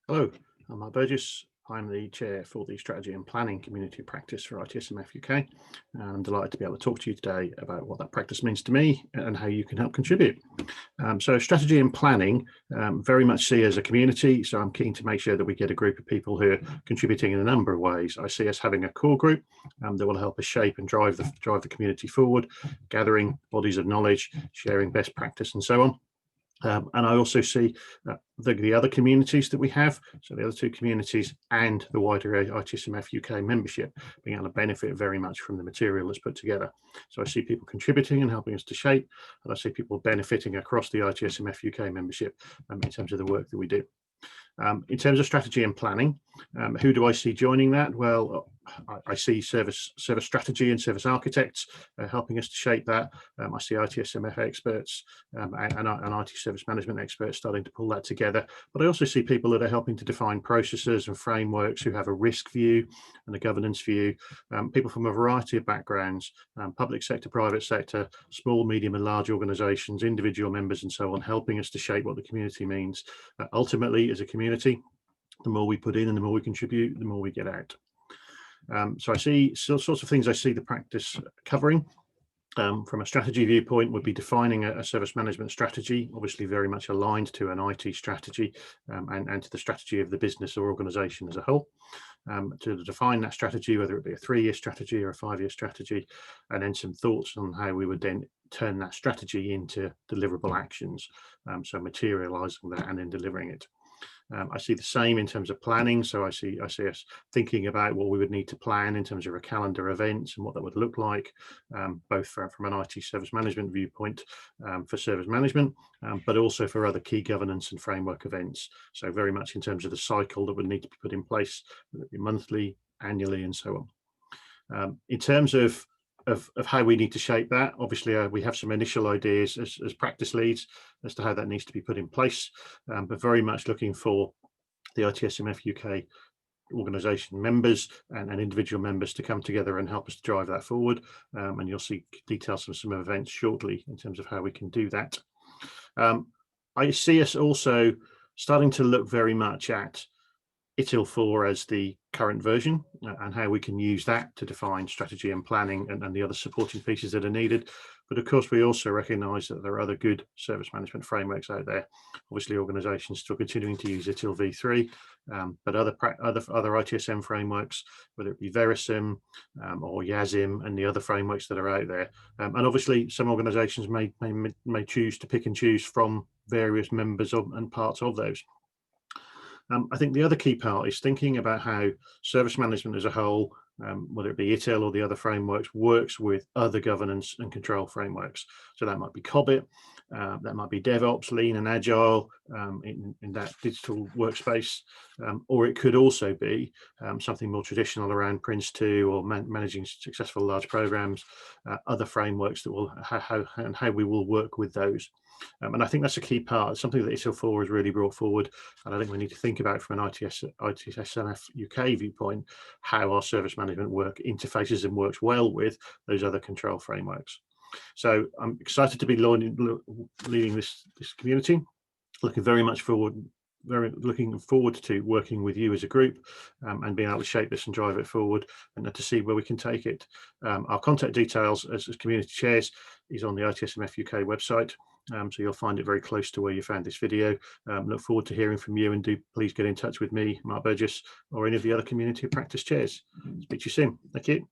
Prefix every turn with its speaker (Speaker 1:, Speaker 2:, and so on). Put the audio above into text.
Speaker 1: Hello, I'm Mark Burgess. I'm the chair for the Strategy and Planning Community Practice for ITSMF UK. And I'm delighted to be able to talk to you today about what that practice means to me and how you can help contribute. So strategy and planning very much see as a community. So I'm keen to make sure that we get a group of people who are contributing in a number of ways. I see us having a core group that will help us shape and drive the community forward, gathering bodies of knowledge, sharing best practice and so on. And I also see the other communities that we have, so the other two communities and the wider ITSMF UK membership being able to benefit very much from the material that's put together. So I see people contributing and helping us to shape, and I see people benefiting across the ITSMF UK membership in terms of the work that we do. In terms of strategy and planning, who do I see joining that? Well, I see service strategy and service architects helping us to shape that. I see ITSMF experts and IT service management experts starting to pull that together. But I also see people that are helping to define processes and frameworks, who have a risk view and a governance view, people from a variety of backgrounds, public sector, private sector, small, medium and large organisations, individual members and so on, helping us to shape what the community means. Ultimately, as a community, the more we put in and the more we contribute, the more we get out. So I see sorts of things I see the practice covering. From a strategy viewpoint, would be defining a service management strategy, obviously very much aligned to an IT strategy and to the strategy of the business or organisation as a whole. To define that strategy, whether it be a 3-year strategy or a 5-year strategy, and then some thoughts on how we would then turn that strategy into deliverable actions, so materialising that and then delivering it. I see the same in terms of planning. So I see us thinking about what we would need to plan in terms of a calendar events and what that would look like, both from an IT service management viewpoint for service management, but also for other key governance and framework events. So very much in terms of the cycle that would need to be put in place, whether it be monthly, annually, and so on. In terms of how we need to shape that, obviously we have some initial ideas as practice leads as to how that needs to be put in place, but very much looking for the ITSMF UK organisation members and individual members to come together and help us to drive that forward, and you'll see details from some events shortly in terms of how we can do that. I see us also starting to look very much at ITIL 4 as the current version and how we can use that to define strategy and planning and the other supporting pieces that are needed. But of course, we also recognise that there are other good service management frameworks out there. Obviously, organisations still continuing to use ITIL v3, but other ITSM frameworks, whether it be Verisim or YASM and the other frameworks that are out there. And obviously, some organisations may choose to pick and choose from various members of and parts of those. I think the other key part is thinking about how service management as a whole, whether it be ITIL or the other frameworks, works with other governance and control frameworks. So that might be COBIT, that might be DevOps, Lean and Agile in that digital workspace, or it could also be something more traditional around Prince2 or managing successful large programs, other frameworks that will how we will work with those. And I think that's a key part. It's something that ITIL 4 has really brought forward, and I think we need to think about from an ITSMF UK viewpoint how our service management work interfaces and works well with those other control frameworks. So I'm excited to be leading this community. Looking forward to working with you as a group and being able to shape this and drive it forward and to see where we can take it. Our contact details as community chairs is on the ITSMF UK website. So you'll find it very close to where you found this video. Look forward to hearing from you, and do please get in touch with me, Mark Burgess, or any of the other community practice chairs. Speak to you soon. Thank you.